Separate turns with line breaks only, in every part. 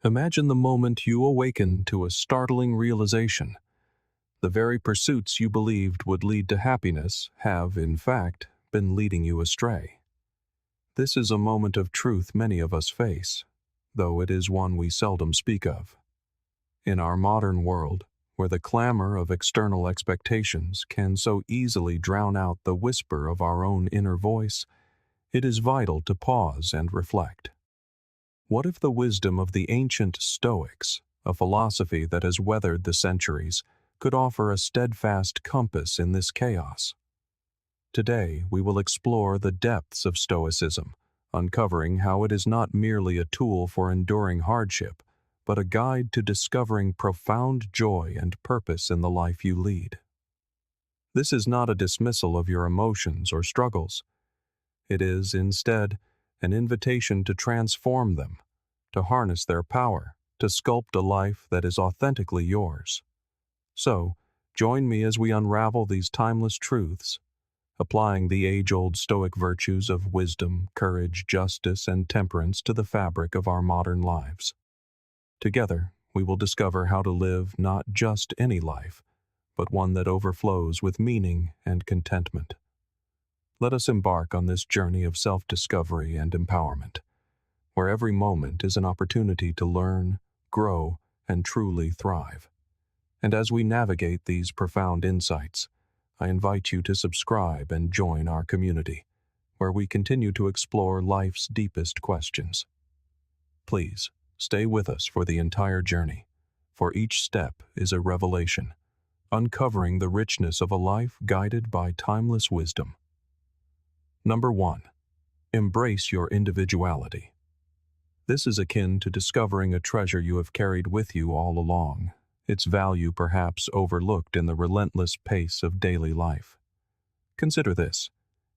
Imagine the moment you awaken to a startling realization. The very pursuits you believed would lead to happiness have, in fact, been leading you astray. This is a moment of truth many of us face, though it is one we seldom speak of. In our modern world, where the clamor of external expectations can so easily drown out the whisper of our own inner voice, it is vital to pause and reflect. What if the wisdom of the ancient Stoics, a philosophy that has weathered the centuries, could offer a steadfast compass in this chaos? Today, we will explore the depths of Stoicism, uncovering how it is not merely a tool for enduring hardship, but a guide to discovering profound joy and purpose in the life you lead. This is not a dismissal of your emotions or struggles. It is, instead, an invitation to transform them, to harness their power, to sculpt a life that is authentically yours. So, join me as we unravel these timeless truths, applying the age-old Stoic virtues of wisdom, courage, justice, and temperance to the fabric of our modern lives. Together, we will discover how to live not just any life, but one that overflows with meaning and contentment. Let us embark on this journey of self-discovery and empowerment, where every moment is an opportunity to learn, grow, and truly thrive. And as we navigate these profound insights, I invite you to subscribe and join our community, where we continue to explore life's deepest questions. Please, stay with us for the entire journey, for each step is a revelation, uncovering the richness of a life guided by timeless wisdom. Number 1. Embrace your individuality. This is akin to discovering a treasure you have carried with you all along, its value perhaps overlooked in the relentless pace of daily life. Consider this.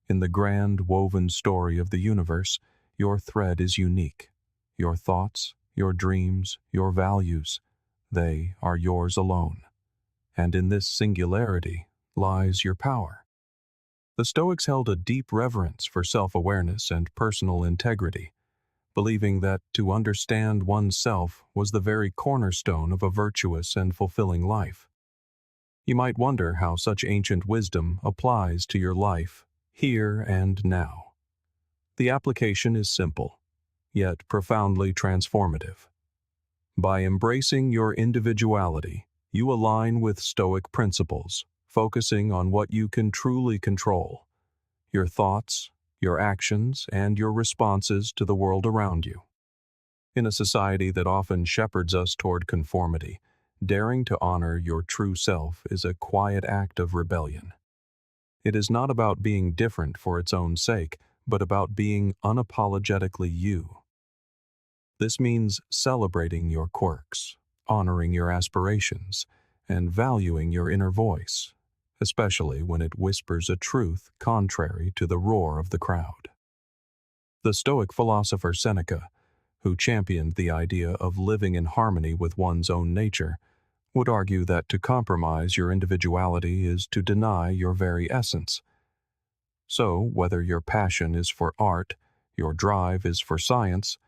In the grand woven story of the universe, your thread is unique. Your thoughts, your dreams, your values, they are yours alone. And in this singularity lies your power. The Stoics held a deep reverence for self-awareness and personal integrity, believing that to understand oneself was the very cornerstone of a virtuous and fulfilling life. You might wonder how such ancient wisdom applies to your life, here and now. The application is simple, yet profoundly transformative. By embracing your individuality, you align with Stoic principles, focusing on what you can truly control: your thoughts, your actions, and your responses to the world around you. In a society that often shepherds us toward conformity, daring to honor your true self is a quiet act of rebellion. It is not about being different for its own sake, but about being unapologetically you. This means celebrating your quirks, honoring your aspirations, and valuing your inner voice, especially when it whispers a truth contrary to the roar of the crowd. The Stoic philosopher Seneca, who championed the idea of living in harmony with one's own nature, would argue that to compromise your individuality is to deny your very essence. So, whether your passion is for art, your drive is for science,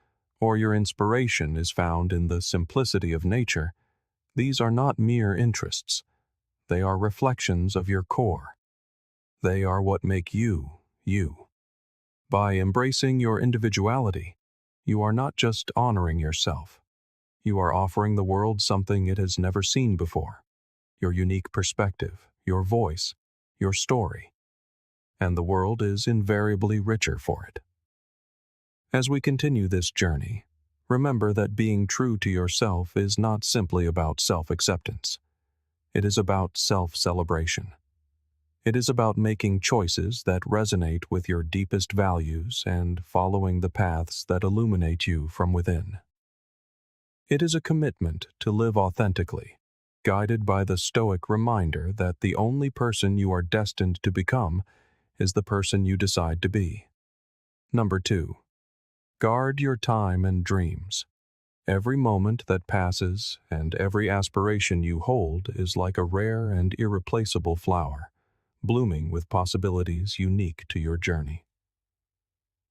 or your inspiration is found in the simplicity of nature, these are not mere interests. They are reflections of your core. They are what make you, you. By embracing your individuality, you are not just honoring yourself. You are offering the world something it has never seen before: your unique perspective, your voice, your story. And the world is invariably richer for it. As we continue this journey, remember that being true to yourself is not simply about self-acceptance. It is about self-celebration. It is about making choices that resonate with your deepest values and following the paths that illuminate you from within. It is a commitment to live authentically, guided by the Stoic reminder that the only person you are destined to become is the person you decide to be. Number 2. Guard your time and dreams. Every moment that passes and every aspiration you hold is like a rare and irreplaceable flower, blooming with possibilities unique to your journey.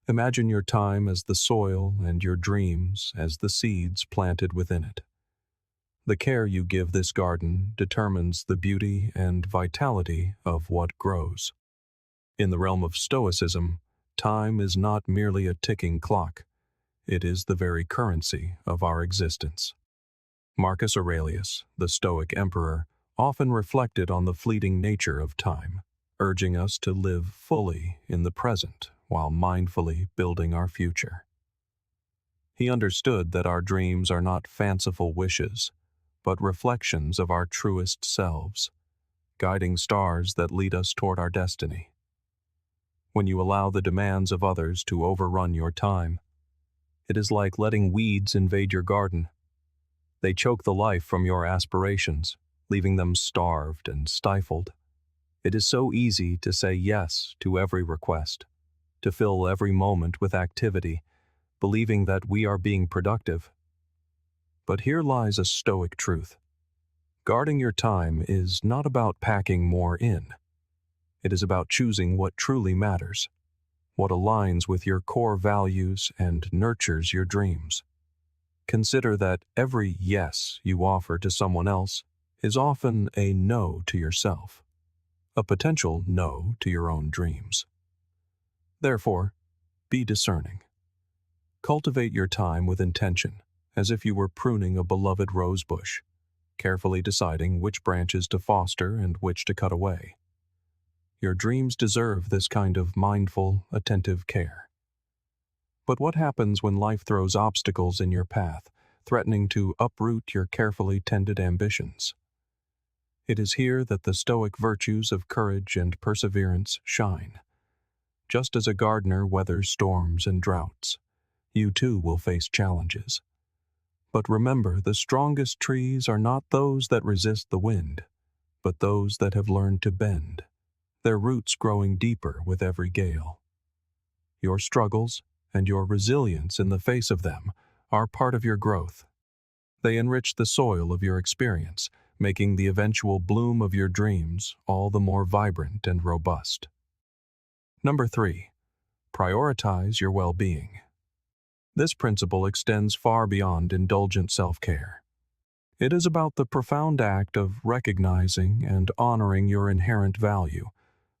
Imagine your time as the soil and your dreams as the seeds planted within it. The care you give this garden determines the beauty and vitality of what grows. In the realm of Stoicism, time is not merely a ticking clock. It is the very currency of our existence. Marcus Aurelius, the Stoic emperor, often reflected on the fleeting nature of time, urging us to live fully in the present while mindfully building our future. He understood that our dreams are not fanciful wishes, but reflections of our truest selves, guiding stars that lead us toward our destiny. When you allow the demands of others to overrun your time, it is like letting weeds invade your garden. They choke the life from your aspirations, leaving them starved and stifled. It is so easy to say yes to every request, to fill every moment with activity, believing that we are being productive. But here lies a Stoic truth. Guarding your time is not about packing more in. It is about choosing what truly matters, what aligns with your core values and nurtures your dreams. Consider that every yes you offer to someone else is often a no to yourself, a potential no to your own dreams. Therefore, be discerning. Cultivate your time with intention, as if you were pruning a beloved rose bush, carefully deciding which branches to foster and which to cut away. Your dreams deserve this kind of mindful, attentive care. But what happens when life throws obstacles in your path, threatening to uproot your carefully tended ambitions? It is here that the Stoic virtues of courage and perseverance shine. Just as a gardener weathers storms and droughts, you too will face challenges. But remember, the strongest trees are not those that resist the wind, but those that have learned to bend, their roots growing deeper with every gale. Your struggles and your resilience in the face of them are part of your growth. They enrich the soil of your experience, making the eventual bloom of your dreams all the more vibrant and robust. Number 3. Prioritize your well-being. This principle extends far beyond indulgent self-care. It is about the profound act of recognizing and honoring your inherent value,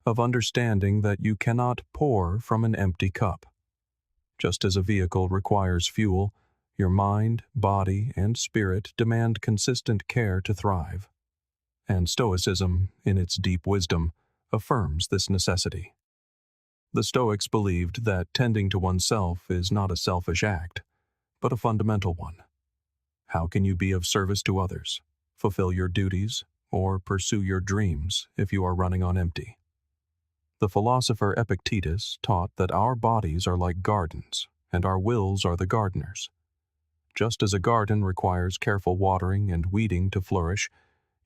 of understanding that you cannot pour from an empty cup. Just as a vehicle requires fuel, your mind, body, and spirit demand consistent care to thrive. And Stoicism, in its deep wisdom, affirms this necessity. The Stoics believed that tending to oneself is not a selfish act, but a fundamental one. How can you be of service to others, fulfill your duties, or pursue your dreams if you are running on empty? The philosopher Epictetus taught that our bodies are like gardens, and our wills are the gardeners. Just as a garden requires careful watering and weeding to flourish,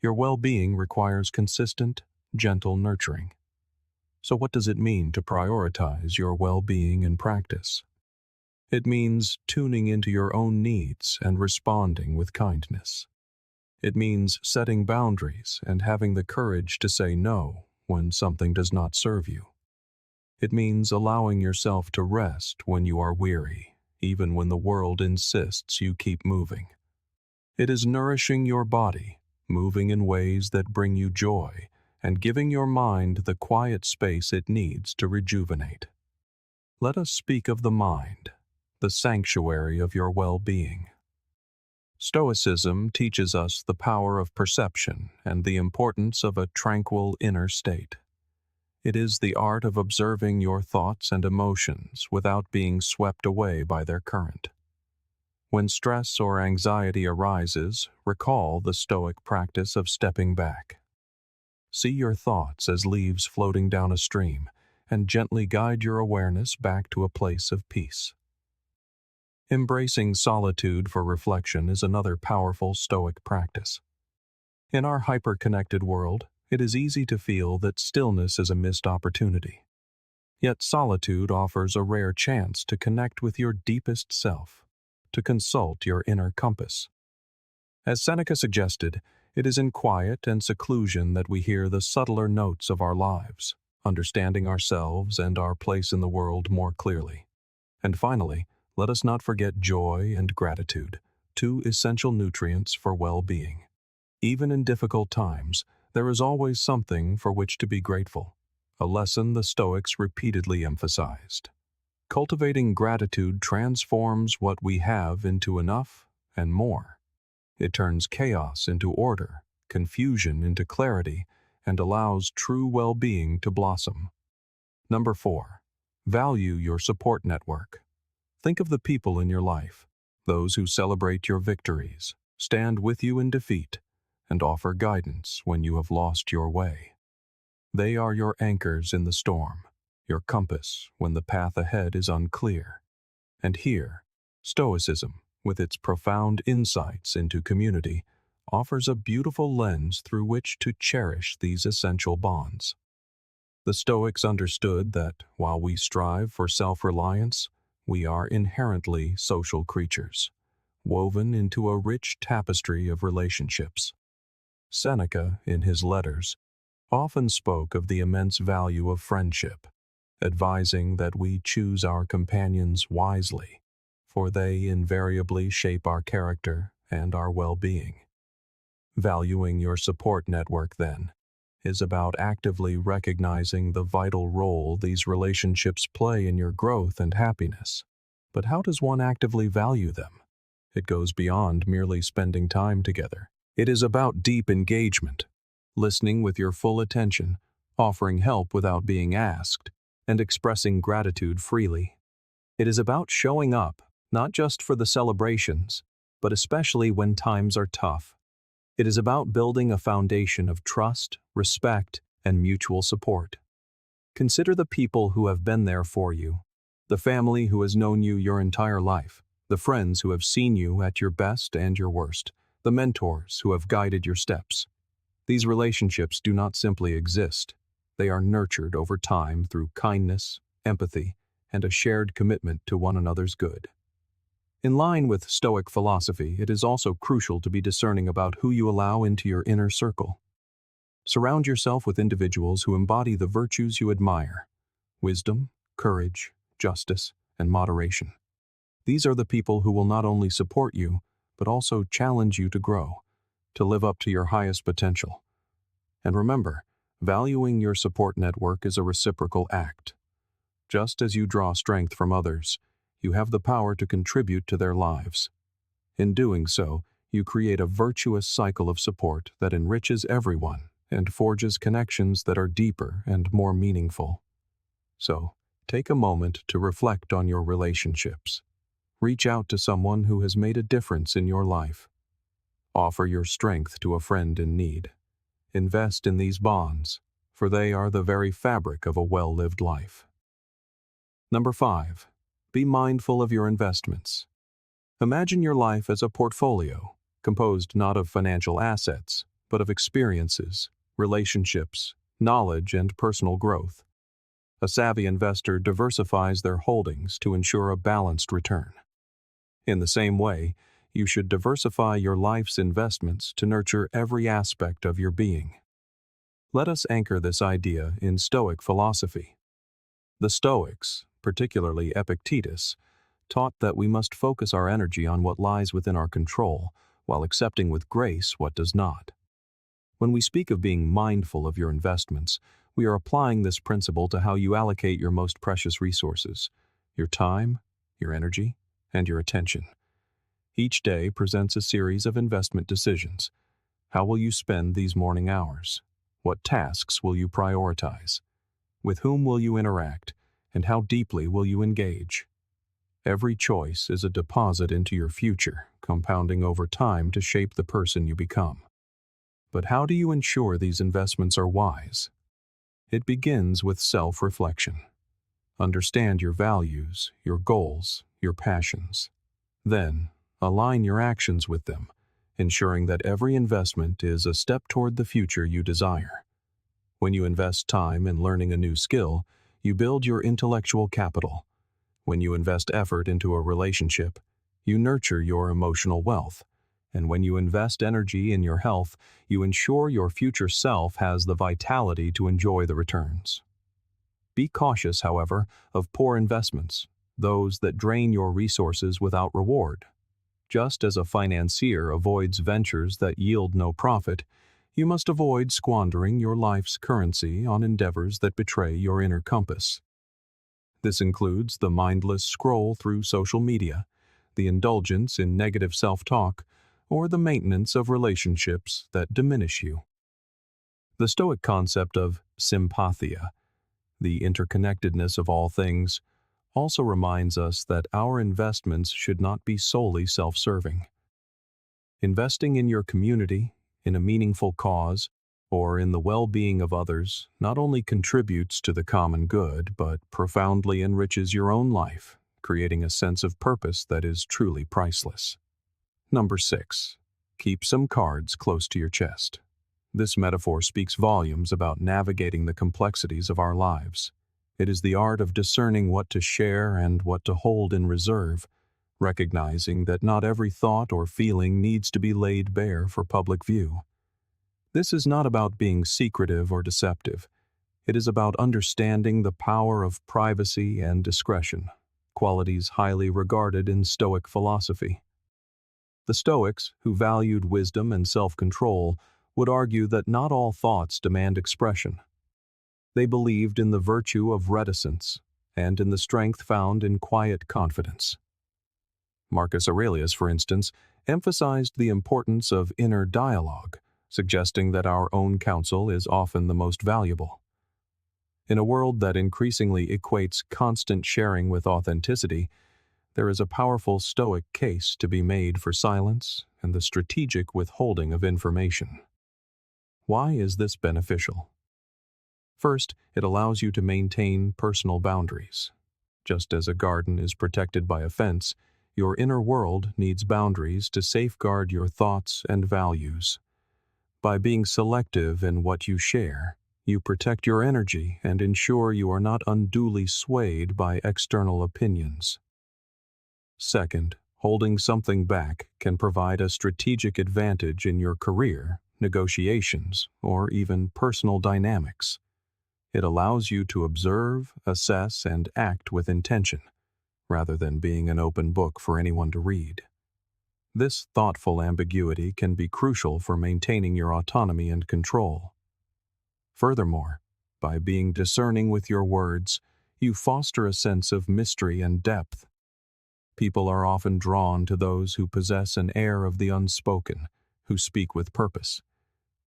your well-being requires consistent, gentle nurturing. So what does it mean to prioritize your well-being in practice? It means tuning into your own needs and responding with kindness. It means setting boundaries and having the courage to say no when something does not serve you. It means allowing yourself to rest when you are weary, even when the world insists you keep moving. It is nourishing your body, moving in ways that bring you joy, and giving your mind the quiet space it needs to rejuvenate. Let us speak of the mind, the sanctuary of your well-being. Stoicism teaches us the power of perception and the importance of a tranquil inner state. It is the art of observing your thoughts and emotions without being swept away by their current. When stress or anxiety arises, recall the Stoic practice of stepping back. See your thoughts as leaves floating down a stream, and gently guide your awareness back to a place of peace. Embracing solitude for reflection is another powerful Stoic practice. In our hyper-connected world, it is easy to feel that stillness is a missed opportunity. Yet solitude offers a rare chance to connect with your deepest self, to consult your inner compass. As Seneca suggested, it is in quiet and seclusion that we hear the subtler notes of our lives, understanding ourselves and our place in the world more clearly. And finally, let us not forget joy and gratitude, two essential nutrients for well-being. Even in difficult times, there is always something for which to be grateful, a lesson the Stoics repeatedly emphasized. Cultivating gratitude transforms what we have into enough and more. It turns chaos into order, confusion into clarity, and allows true well-being to blossom. Number 4. Value your support network. Think of the people in your life, those who celebrate your victories, stand with you in defeat, and offer guidance when you have lost your way. They are your anchors in the storm, your compass when the path ahead is unclear. And here, Stoicism, with its profound insights into community, offers a beautiful lens through which to cherish these essential bonds. The Stoics understood that while we strive for self-reliance, we are inherently social creatures, woven into a rich tapestry of relationships. Seneca, in his letters, often spoke of the immense value of friendship, advising that we choose our companions wisely, for they invariably shape our character and our well-being. Valuing your support network, then, is about actively recognizing the vital role these relationships play in your growth and happiness. But how does one actively value them? It goes beyond merely spending time together. It is about deep engagement, listening with your full attention, offering help without being asked, and expressing gratitude freely. It is about showing up, not just for the celebrations, but especially when times are tough. It is about building a foundation of trust, respect, and mutual support. Consider the people who have been there for you, the family who has known you your entire life, the friends who have seen you at your best and your worst, the mentors who have guided your steps. These relationships do not simply exist. They are nurtured over time through kindness, empathy, and a shared commitment to one another's good. In line with Stoic philosophy, it is also crucial to be discerning about who you allow into your inner circle. Surround yourself with individuals who embody the virtues you admire: wisdom, courage, justice, and moderation. These are the people who will not only support you, but also challenge you to grow, to live up to your highest potential. And remember, valuing your support network is a reciprocal act. Just as you draw strength from others, you have the power to contribute to their lives. In doing so, you create a virtuous cycle of support that enriches everyone and forges connections that are deeper and more meaningful. So, take a moment to reflect on your relationships. Reach out to someone who has made a difference in your life. Offer your strength to a friend in need. Invest in these bonds, for they are the very fabric of a well-lived life. Number 5. Be mindful of your investments. Imagine your life as a portfolio, composed not of financial assets, but of experiences, relationships, knowledge, and personal growth. A savvy investor diversifies their holdings to ensure a balanced return. In the same way, you should diversify your life's investments to nurture every aspect of your being. Let us anchor this idea in Stoic philosophy. The Stoics, particularly Epictetus, taught that we must focus our energy on what lies within our control, while accepting with grace what does not. When we speak of being mindful of your investments, we are applying this principle to how you allocate your most precious resources: your time, your energy, and your attention. Each day presents a series of investment decisions. How will you spend these morning hours? What tasks will you prioritize? With whom will you interact? And how deeply will you engage? Every choice is a deposit into your future, compounding over time to shape the person you become. But how do you ensure these investments are wise? It begins with self-reflection. Understand your values, your goals, your passions. Then, align your actions with them, ensuring that every investment is a step toward the future you desire. When you invest time in learning a new skill, you build your intellectual capital. When you invest effort into a relationship, you nurture your emotional wealth. And when you invest energy in your health, you ensure your future self has the vitality to enjoy the returns. Be cautious, however, of poor investments. those that drain your resources without reward. Just as a financier avoids ventures that yield no profit, you must avoid squandering your life's currency on endeavors that betray your inner compass. This includes the mindless scroll through social media, the indulgence in negative self-talk, or the maintenance of relationships that diminish you. The Stoic concept of sympathia, the interconnectedness of all things, also reminds us that our investments should not be solely self-serving. Investing in your community, in a meaningful cause, or in the well-being of others not only contributes to the common good but profoundly enriches your own life, creating a sense of purpose that is truly priceless. Number 6. Keep some cards close to your chest. This metaphor speaks volumes about navigating the complexities of our lives. It is the art of discerning what to share and what to hold in reserve, recognizing that not every thought or feeling needs to be laid bare for public view. This is not about being secretive or deceptive. It is about understanding the power of privacy and discretion, qualities highly regarded in Stoic philosophy. The Stoics, who valued wisdom and self-control, would argue that not all thoughts demand expression. They believed in the virtue of reticence and in the strength found in quiet confidence. Marcus Aurelius, for instance, emphasized the importance of inner dialogue, suggesting that our own counsel is often the most valuable. In a world that increasingly equates constant sharing with authenticity, there is a powerful Stoic case to be made for silence and the strategic withholding of information. Why is this beneficial? First, it allows you to maintain personal boundaries. Just as a garden is protected by a fence, your inner world needs boundaries to safeguard your thoughts and values. By being selective in what you share, you protect your energy and ensure you are not unduly swayed by external opinions. Second, holding something back can provide a strategic advantage in your career, negotiations, or even personal dynamics. It allows you to observe, assess, and act with intention, rather than being an open book for anyone to read. This thoughtful ambiguity can be crucial for maintaining your autonomy and control. Furthermore, by being discerning with your words, you foster a sense of mystery and depth. People are often drawn to those who possess an air of the unspoken, who speak with purpose.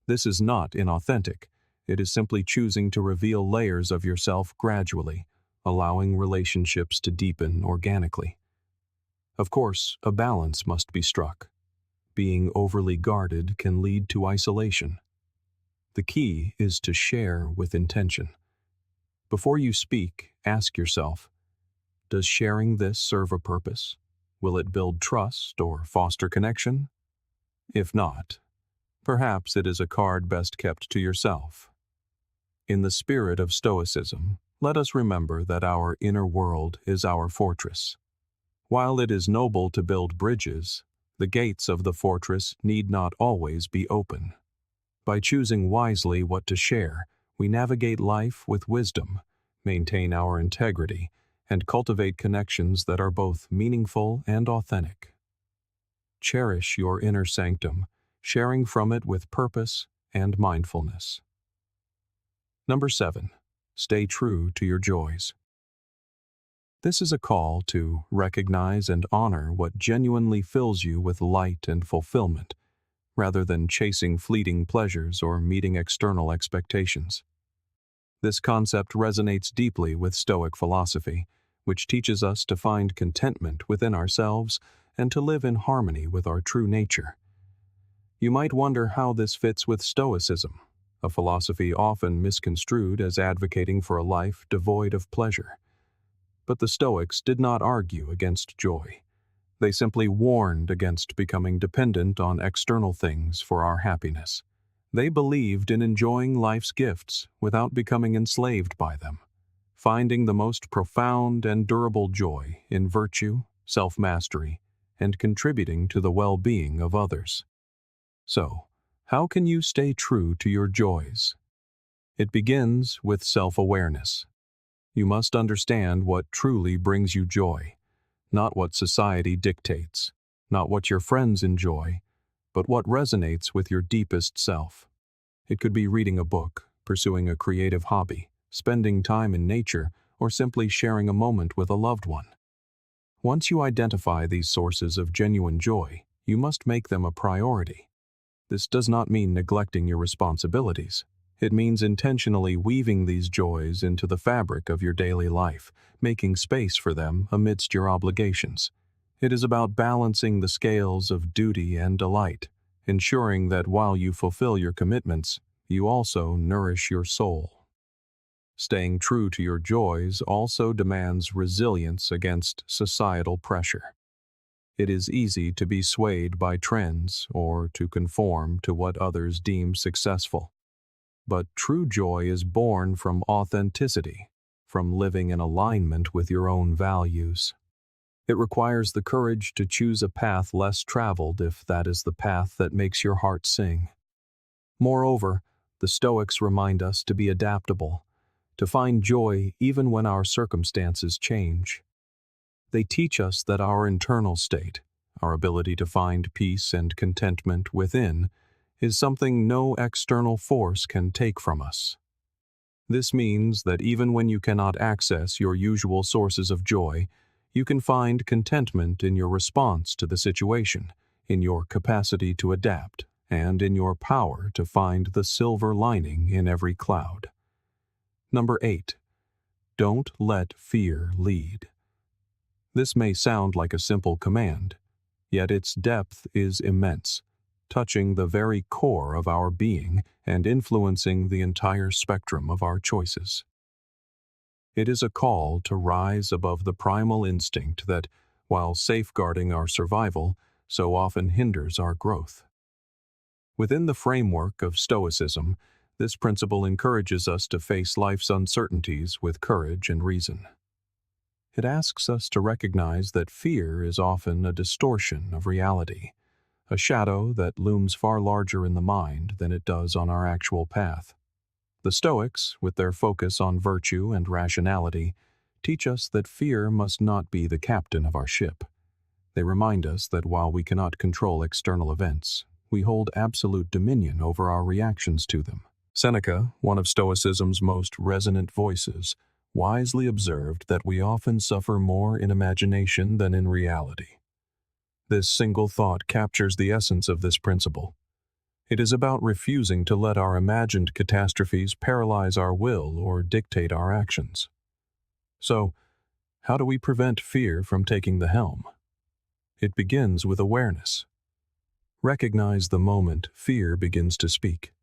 This is not inauthentic. It is simply choosing to reveal layers of yourself gradually, allowing relationships to deepen organically. Of course, a balance must be struck. Being overly guarded can lead to isolation. The key is to share with intention. Before you speak, ask yourself, does sharing this serve a purpose? Will it build trust or foster connection? If not, perhaps it is a card best kept to yourself. In the spirit of Stoicism, let us remember that our inner world is our fortress. While it is noble to build bridges, the gates of the fortress need not always be open. By choosing wisely what to share, we navigate life with wisdom, maintain our integrity, and cultivate connections that are both meaningful and authentic. Cherish your inner sanctum, sharing from it with purpose and mindfulness. Number 7. Stay true to your joys. This is a call to recognize and honor what genuinely fills you with light and fulfillment, rather than chasing fleeting pleasures or meeting external expectations. This concept resonates deeply with Stoic philosophy, which teaches us to find contentment within ourselves and to live in harmony with our true nature. You might wonder how this fits with Stoicism, a philosophy often misconstrued as advocating for a life devoid of pleasure. But the Stoics did not argue against joy. They simply warned against becoming dependent on external things for our happiness. They believed in enjoying life's gifts without becoming enslaved by them, finding the most profound and durable joy in virtue, self-mastery, and contributing to the well-being of others. So, how can you stay true to your joys? It begins with self-awareness. You must understand what truly brings you joy, not what society dictates, not what your friends enjoy, but what resonates with your deepest self. It could be reading a book, pursuing a creative hobby, spending time in nature, or simply sharing a moment with a loved one. Once you identify these sources of genuine joy, you must make them a priority. This does not mean neglecting your responsibilities. It means intentionally weaving these joys into the fabric of your daily life, making space for them amidst your obligations. It is about balancing the scales of duty and delight, ensuring that while you fulfill your commitments, you also nourish your soul. Staying true to your joys also demands resilience against societal pressure. It is easy to be swayed by trends or to conform to what others deem successful. But true joy is born from authenticity, from living in alignment with your own values. It requires the courage to choose a path less traveled if that is the path that makes your heart sing. Moreover, the Stoics remind us to be adaptable, to find joy even when our circumstances change. They teach us that our internal state, our ability to find peace and contentment within, is something no external force can take from us. This means that even when you cannot access your usual sources of joy, you can find contentment in your response to the situation, in your capacity to adapt, and in your power to find the silver lining in every cloud. Number 8. Don't let fear lead. This may sound like a simple command, yet its depth is immense, touching the very core of our being and influencing the entire spectrum of our choices. It is a call to rise above the primal instinct that, while safeguarding our survival, so often hinders our growth. Within the framework of Stoicism, this principle encourages us to face life's uncertainties with courage and reason. It asks us to recognize that fear is often a distortion of reality, a shadow that looms far larger in the mind than it does on our actual path. The Stoics, with their focus on virtue and rationality, teach us that fear must not be the captain of our ship. They remind us that while we cannot control external events, we hold absolute dominion over our reactions to them. Seneca, one of Stoicism's most resonant voices, wisely observed that we often suffer more in imagination than in reality. This single thought captures the essence of this principle. It is about refusing to let our imagined catastrophes paralyze our will or dictate our actions. So, how do we prevent fear from taking the helm? It begins with awareness. Recognize the moment fear begins to speak.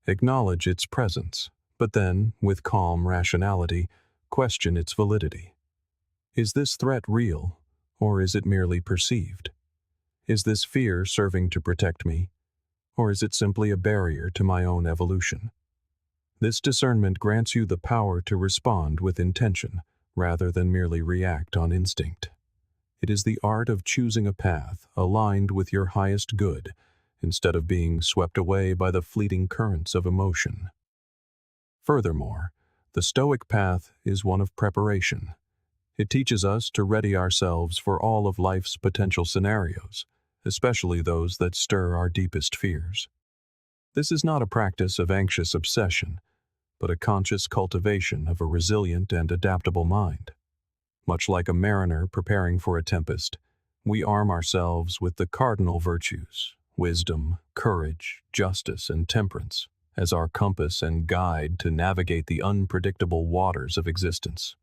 Acknowledge its presence, but then, with calm rationality, question its validity. Is this threat real, or is it merely perceived? Is this fear serving to protect me, or is it simply a barrier to my own evolution? This discernment grants you the power to respond with intention, rather than merely react on instinct. It is the art of choosing a path aligned with your highest good, instead of being swept away by the fleeting currents of emotion. Furthermore, the Stoic path is one of preparation. It teaches us to ready ourselves for all of life's potential scenarios, especially those that stir our deepest fears. This is not a practice of anxious obsession, but a conscious cultivation of a resilient and adaptable mind. Much like a mariner preparing for a tempest, we arm ourselves with the cardinal virtues, wisdom, courage, justice, and temperance, as our compass and guide to navigate the unpredictable waters of existence.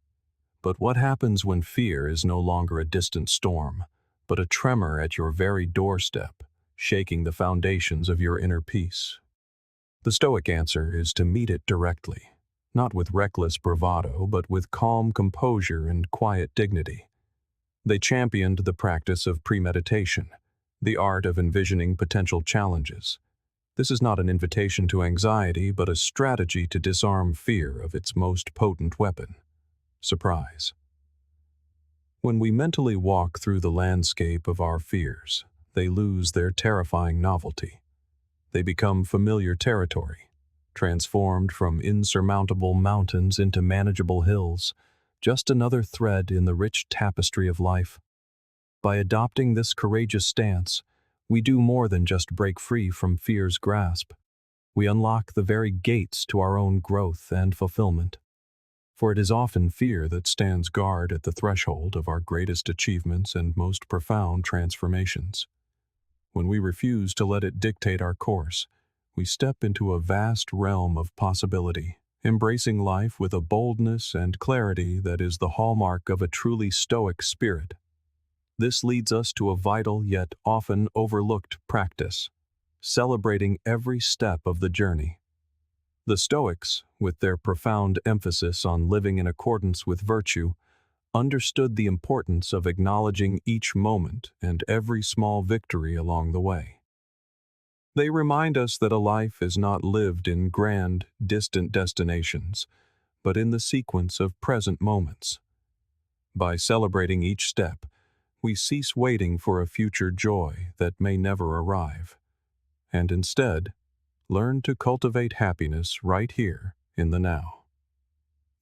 But what happens when fear is no longer a distant storm, but a tremor at your very doorstep, shaking the foundations of your inner peace? The Stoic answer is to meet it directly, not with reckless bravado, but with calm composure and quiet dignity. They championed the practice of premeditation, the art of envisioning potential challenges. This is not an invitation to anxiety, but a strategy to disarm fear of its most potent weapon: surprise. When we mentally walk through the landscape of our fears, they lose their terrifying novelty. They become familiar territory. transformed from insurmountable mountains into manageable hills, just another thread in the rich tapestry of life. By adopting this courageous stance, we do more than just break free from fear's grasp. We unlock the very gates to our own growth and fulfillment. For it is often fear that stands guard at the threshold of our greatest achievements and most profound transformations. When we refuse to let it dictate our course, we step into a vast realm of possibility, embracing life with a boldness and clarity that is the hallmark of a truly Stoic spirit. This leads us to a vital yet often overlooked practice, celebrating every step of the journey. The Stoics, with their profound emphasis on living in accordance with virtue, understood the importance of acknowledging each moment and every small victory along the way. They remind us that a life is not lived in grand, distant destinations, but in the sequence of present moments. By celebrating each step, we cease waiting for a future joy that may never arrive, and instead, learn to cultivate happiness right here in the now.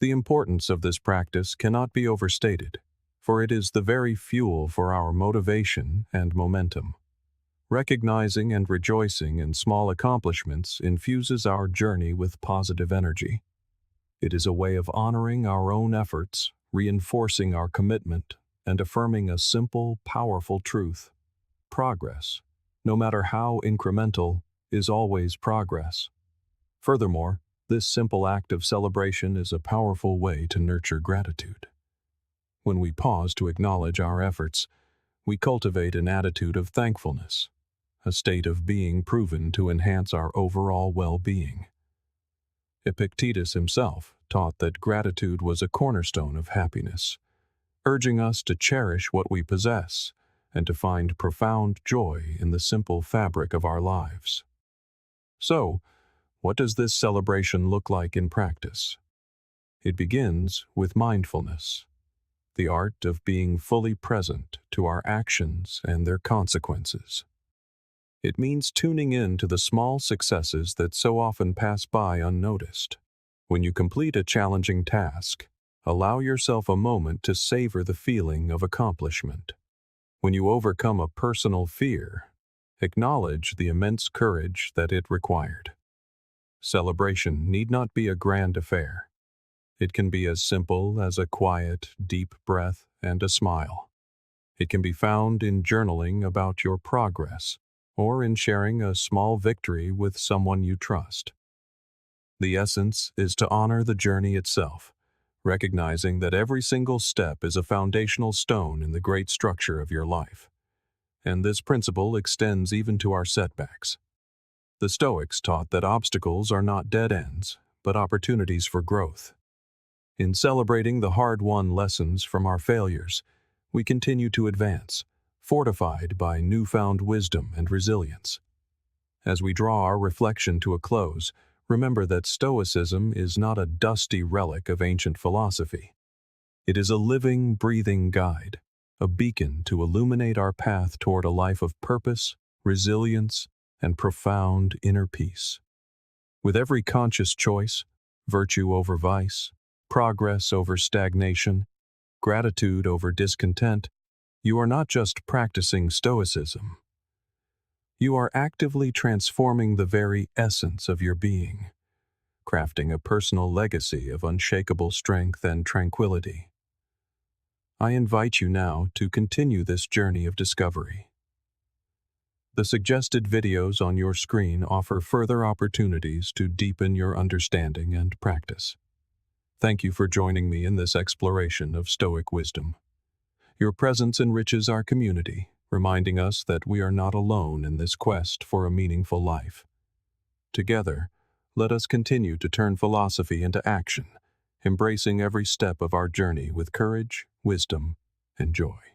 The importance of this practice cannot be overstated, for it is the very fuel for our motivation and momentum. Recognizing and rejoicing in small accomplishments infuses our journey with positive energy. It is a way of honoring our own efforts, reinforcing our commitment, and affirming a simple, powerful truth. Progress, no matter how incremental, is always progress. Furthermore, this simple act of celebration is a powerful way to nurture gratitude. When we pause to acknowledge our efforts, we cultivate an attitude of thankfulness, a state of being proven to enhance our overall well-being. Epictetus himself taught that gratitude was a cornerstone of happiness, urging us to cherish what we possess and to find profound joy in the simple fabric of our lives. So, what does this celebration look like in practice? It begins with mindfulness, the art of being fully present to our actions and their consequences. It means tuning in to the small successes that so often pass by unnoticed. When you complete a challenging task, allow yourself a moment to savor the feeling of accomplishment. When you overcome a personal fear, acknowledge the immense courage that it required. Celebration need not be a grand affair. It can be as simple as a quiet, deep breath and a smile. It can be found in journaling about your progress or in sharing a small victory with someone you trust. The essence is to honor the journey itself, recognizing that every single step is a foundational stone in the great structure of your life. And this principle extends even to our setbacks. The Stoics taught that obstacles are not dead ends, but opportunities for growth. In celebrating the hard-won lessons from our failures, we continue to advance, fortified by newfound wisdom and resilience. As we draw our reflection to a close, remember that Stoicism is not a dusty relic of ancient philosophy. It is a living, breathing guide, a beacon to illuminate our path toward a life of purpose, resilience, and profound inner peace. With every conscious choice, virtue over vice, progress over stagnation, gratitude over discontent, you are not just practicing Stoicism. You are actively transforming the very essence of your being, crafting a personal legacy of unshakable strength and tranquility. I invite you now to continue this journey of discovery. The suggested videos on your screen offer further opportunities to deepen your understanding and practice. Thank you for joining me in this exploration of Stoic wisdom. Your presence enriches our community, reminding us that we are not alone in this quest for a meaningful life. Together, let us continue to turn philosophy into action, embracing every step of our journey with courage, wisdom, and joy.